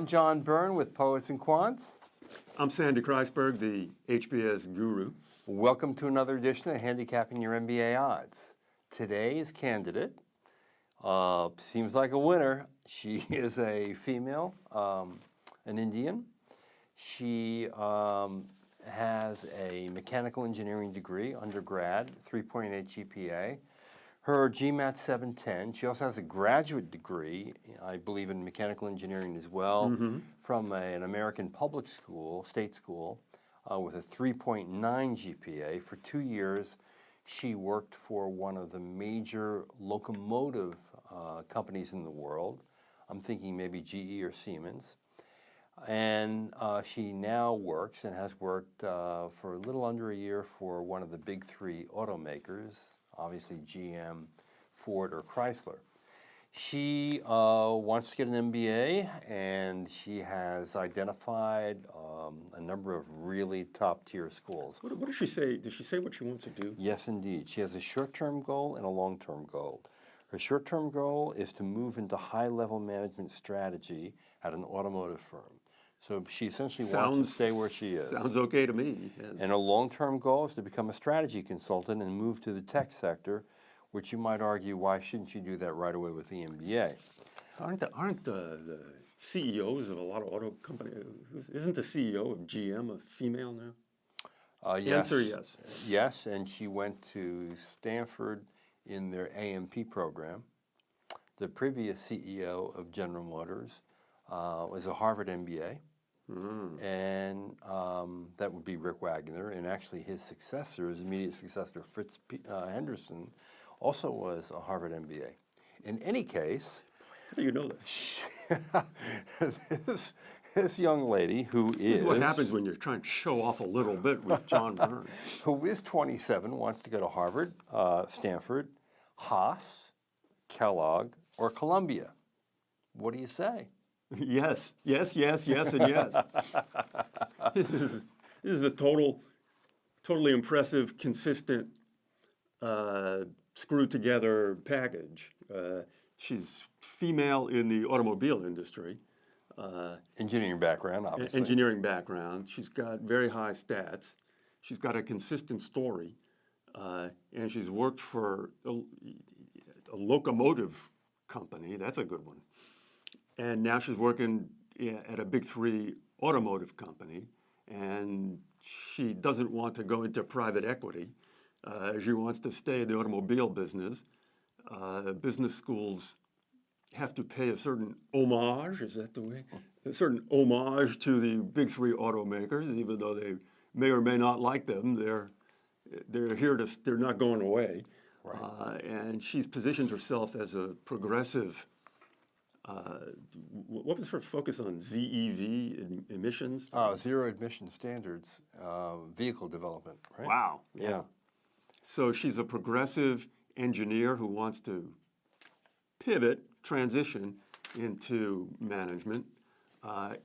I'm John Byrne with Poets and Quants. I'm Sandy Kreisberg, the HBS guru. Welcome to another edition of Handicapping Your MBA Odds. Today's candidate seems like a winner. She is a female, an Indian. She has a mechanical engineering degree, undergrad, 3.8 GPA. Her GMAT 710. She also has a graduate degree, I believe, in mechanical engineering as well, from an American public school, state school, with a 3.9 GPA. For 2 years, she worked for one of the major locomotive companies in the world. I'm thinking maybe GE or Siemens. And she now works and has worked for a little under a year for one of the big three automakers, obviously GM, Ford, or Chrysler. She wants to get an MBA, and she has identified a number of really top-tier schools. What does she say? Does she say what she wants to do? Yes, indeed. She has a short-term goal and a long-term goal. Her short-term goal is to move into high-level management strategy at an automotive firm. So she essentially wants to stay where she is. Sounds okay to me. Yeah. And her long-term goal is to become a strategy consultant and move to the tech sector, which you might argue, why shouldn't she do that right away with the MBA? Aren't the CEOs of a lot of auto companies, isn't the CEO of GM a female now? Yes. Answer yes. Yes, and she went to Stanford in their AMP program. The previous CEO of General Motors was a Harvard MBA. And that would be Rick Wagner, and actually his successor, his immediate successor, Fritz Henderson, also was a Harvard MBA. In any case, how do you know that? This young lady who this is what happens when you're trying to show off a little bit with John Byrne. Who is 27, wants to go to Harvard, Stanford, Haas, Kellogg, or Columbia. What do you say? Yes, yes, yes, yes, and yes. This is a totally impressive, consistent, screwed together package. She's female in the automobile industry. Engineering background, obviously. Engineering background. She's got very high stats. She's got a consistent story. And she's worked for a locomotive company. That's a good one. And now she's working at a big three automotive company, and she doesn't want to go into private equity. She wants to stay in the automobile business. Business schools have to pay a certain homage, is that the way? A certain homage to the big three automakers, even though they may or may not like them. They're here to, they're not going away. Right. And she's positioned herself as a progressive. What was her focus on? ZEV emissions? Zero emission standards, vehicle development, right? Wow. Yeah. So she's a progressive engineer who wants to pivot, transition into management.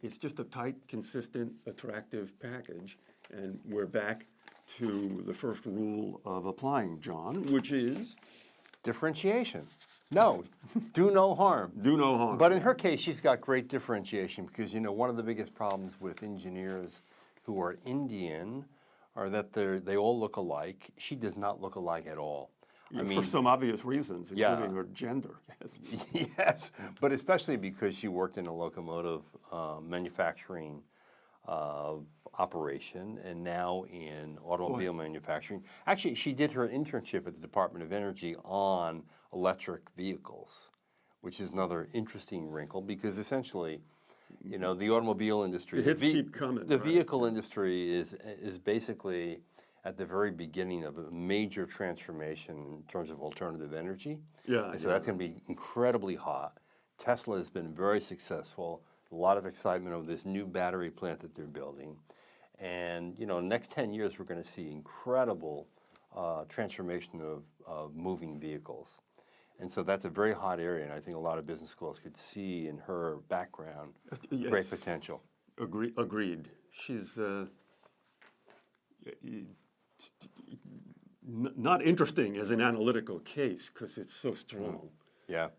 It's just a tight, consistent, attractive package. And we're back to the first rule of applying, John, which is? Differentiation. No, do no harm. Do no harm. But in her case, she's got great differentiation because, you know, one of the biggest problems with engineers who are Indian are that they all look alike. She does not look alike at all. I mean, for some obvious reasons, including her gender. Yes. Yes, but especially because she worked in a locomotive manufacturing operation and now in automobile manufacturing. Actually, she did her internship at the Department of Energy on electric vehicles, which is another interesting wrinkle because essentially, you know, the automobile industry, the hits keep coming. The vehicle industry is basically at the very beginning of a major transformation in terms of alternative energy. Yeah. And so that's going to be incredibly hot. Tesla has been very successful. A lot of excitement over this new battery plant that they're building. And, you know, in the next 10 years, we're going to see incredible transformation of moving vehicles. And so that's a very hot area, and I think a lot of business schools could see in her background great potential. Agreed. She's not interesting as an analytical case because it's so strong. Yeah.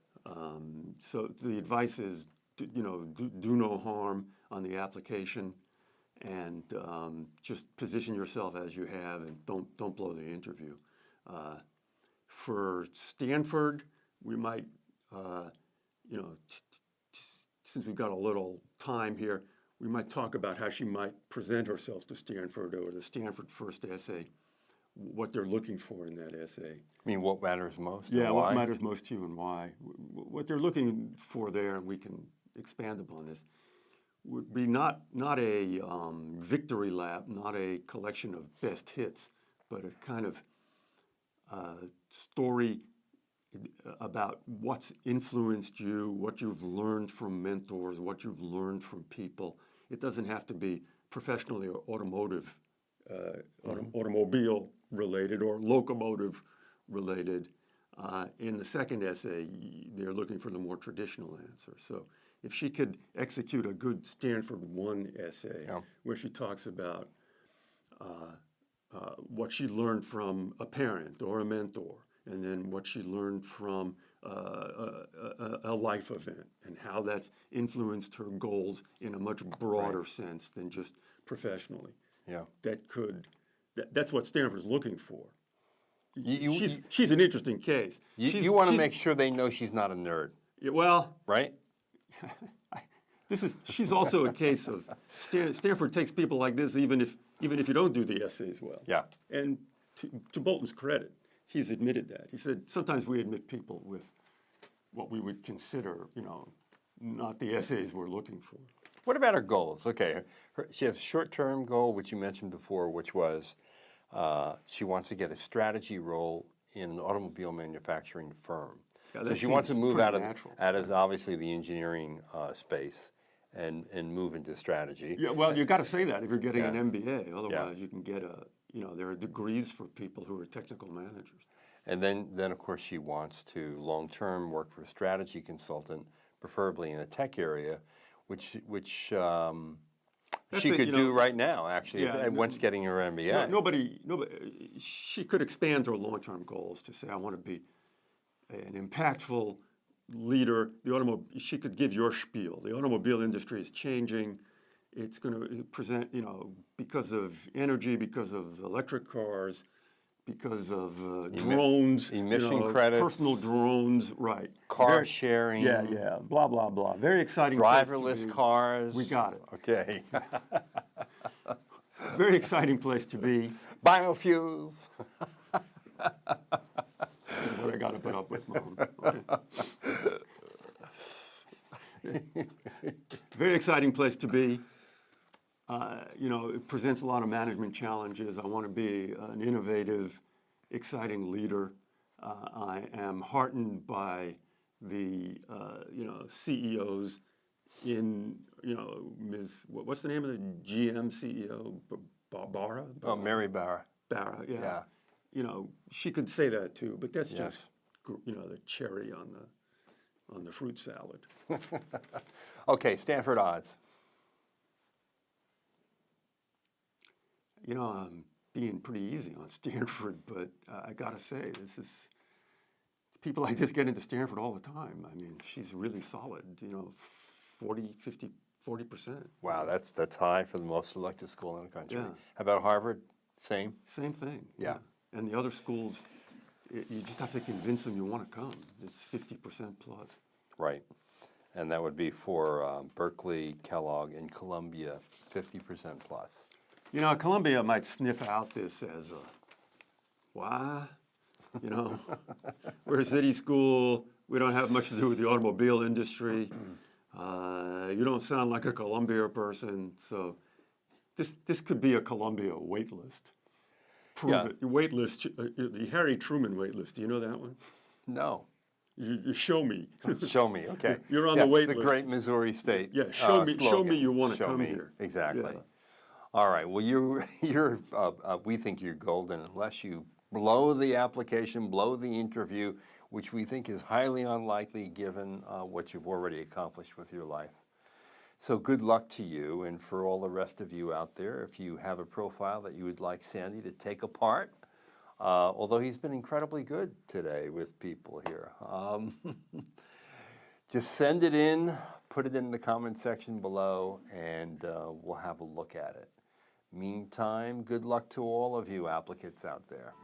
So the advice is do no harm on the application, and just position yourself as you have, and don't blow the interview. For Stanford, we might, since we've got a little time here, we might talk about how she might present herself to Stanford, or the Stanford first essay, what they're looking for in that essay. I mean, what matters most? Yeah, and what why? matters most to you and why. What they're looking for there, and we can expand upon this, would be not a victory lap, not a collection of best hits, but a kind of story about what's influenced you, what you've learned from mentors, what you've learned from people. It doesn't have to be professionally or automotive, automobile related or locomotive related. In the second essay, they're looking for the more traditional answer. So if she could execute a good Stanford 1 essay, where she talks about what she learned from a parent or a mentor, and then what she learned from a life event, and how that's influenced her goals in a much broader sense than just professionally. Yeah. That's what Stanford's looking for. You, She's an interesting case. you want to make sure they know she's not a nerd, well, right? she's also a case of Stanford takes people like this even if you don't do the essays well. Yeah. And to Bolton's credit, he's admitted that. He said sometimes we admit people with what we would consider, not the essays we're looking for. What about her goals? Okay, she has a short-term goal, which you mentioned before, which was she wants to get a strategy role in an automobile manufacturing firm. Yeah, so she wants to move out natural. of obviously the engineering space and move into strategy. Yeah, well, you got to say that if you're getting an MBA. Otherwise, Yeah. you can get there are degrees for people who are technical managers. And then of course she wants to long-term work for a strategy consultant, preferably in the tech area, which she could do right now, actually, once getting her MBA. Nobody. She could expand her long-term goals to say, I want to be an impactful leader. She could give your spiel. The automobile industry is changing. It's going to present, because of energy, because of electric cars, because of drones, emission credits, personal drones, right? Car sharing. Yeah, blah, blah, blah. Very exciting. Driverless cars. We got it. Okay. Very exciting place to be. Biofuels. That's what I got to put up with, Mom. Okay. Very exciting place to be. It presents a lot of management challenges. I want to be an innovative, exciting leader. I am heartened by the, CEOs in, what's the name of the GM CEO? Barra? Oh, Mary Barra. Barra, yeah. She could say that too, but that's just, the cherry on the fruit salad. Okay, Stanford odds. I'm being pretty easy on Stanford, but I gotta say, people like this get into Stanford all the time. I mean, she's really solid, 40%. Wow, that's high for the most selected school in the country. Yeah. How about Harvard? Same? Same thing. Yeah. And the other schools, you just have to convince them you want to come. It's 50% plus. Right. And that would be for Berkeley, Kellogg, and Columbia, 50% plus. Columbia might sniff out this as why? We're a city school. We don't have much to do with the automobile industry. You don't sound like a Columbia person. So this could be a Columbia wait list. Prove it. Your wait list, the Harry Truman wait list. Do you know that one? No. You show me. Show me, okay. You're on the wait list. The great Missouri State. Yeah, show slogan. me you want to Show come me. here. Exactly. Yeah. All right. Well, we think you're golden unless you blow the application, blow the interview, which we think is highly unlikely given what you've already accomplished with your life. So good luck to you, and for all the rest of you out there, if you have a profile that you would like Sandy to take apart, although he's been incredibly good today with people here. Just send it in, put it in the comment section below, and we'll have a look at it. Meantime, good luck to all of you applicants out there.